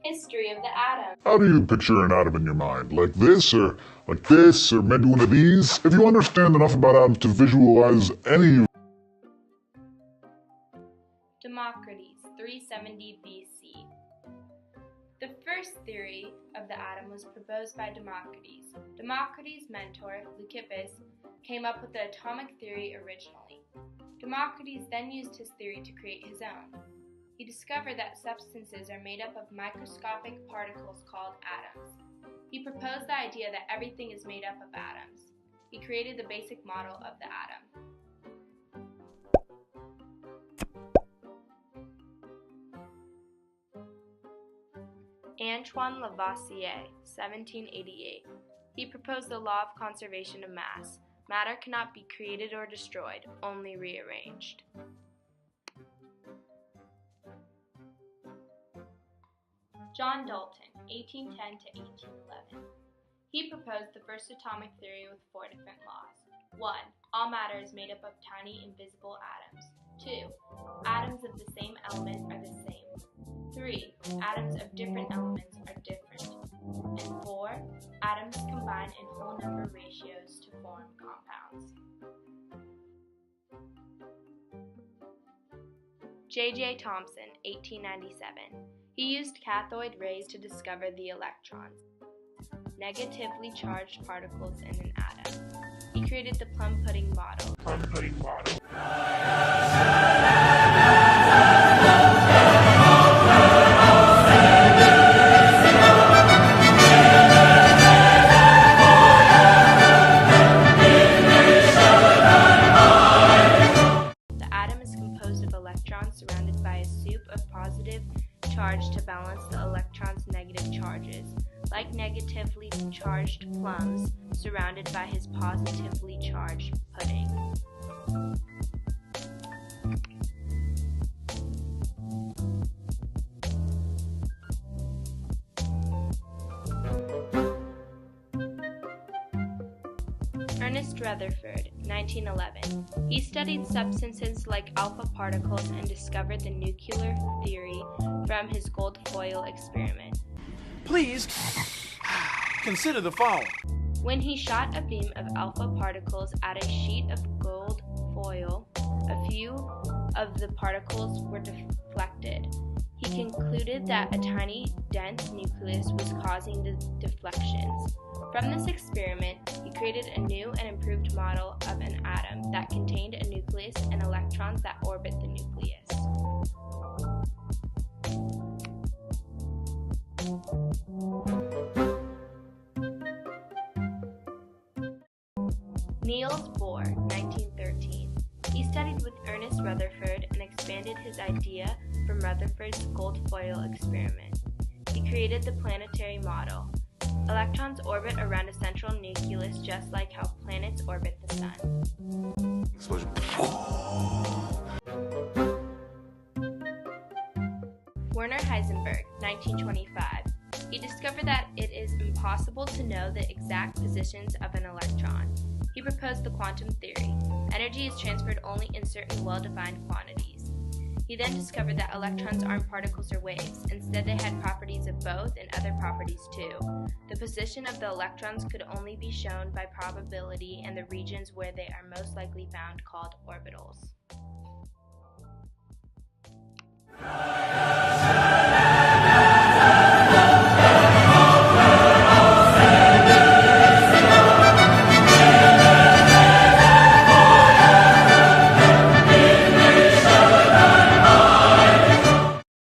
History of the atom. How do you picture an atom in your mind? Like this, or like this, or maybe one of these? If you understand enough about atoms to visualize any... Democritus, 370 BC. The first theory of the atom was proposed by Democritus. Democritus' mentor, Leucippus, came up with the atomic theory originally. Democritus then used his theory to create his own. He discovered that substances are made up of microscopic particles called atoms. He proposed the idea that everything is made up of atoms. He created the basic model of the atom. Antoine Lavoisier, 1788. He proposed the law of conservation of mass. Matter cannot be created or destroyed, only rearranged. John Dalton, 1810 to 1811. He proposed the first atomic theory with 4 different laws. 1. All matter is made up of tiny, invisible atoms. 2. Atoms of the same element are the same. 3. Atoms of different elements are different. And 4. Atoms combine in whole number ratios to form compounds. JGI Thompson, 1897. He used cathode rays to discover the electrons, negatively charged particles in an atom. He created the plum pudding model. The atom is composed of electrons surrounded by a soup of positive charge to balance the electrons' negative charges, like negatively charged plums surrounded by his positively charged pudding. Ernest Rutherford, 1911. He studied substances like alpha particles and discovered the nuclear theory from his gold foil experiment. Please consider the following. When he shot a beam of alpha particles at a sheet of gold foil, a few of the particles were deflected. He concluded that a tiny, dense nucleus was causing the deflections. From this experiment, he created a new and improved model of an atom that contained a nucleus and electrons that orbit the nucleus. Niels Bohr, 1913. He studied with Ernest Rutherford and expanded his idea from Rutherford's gold foil experiment. He created the planetary model. Electrons orbit around a central nucleus just like how planets orbit the sun. Explosion. Werner Heisenberg, 1925. He discovered that it is impossible to know the exact positions of an electron. He proposed the quantum theory. Energy is transferred only in certain well-defined quantities. He then discovered that electrons aren't particles or waves. Instead, they had properties of both and other properties too. The position of the electrons could only be shown by probability and the regions where they are most likely found called orbitals.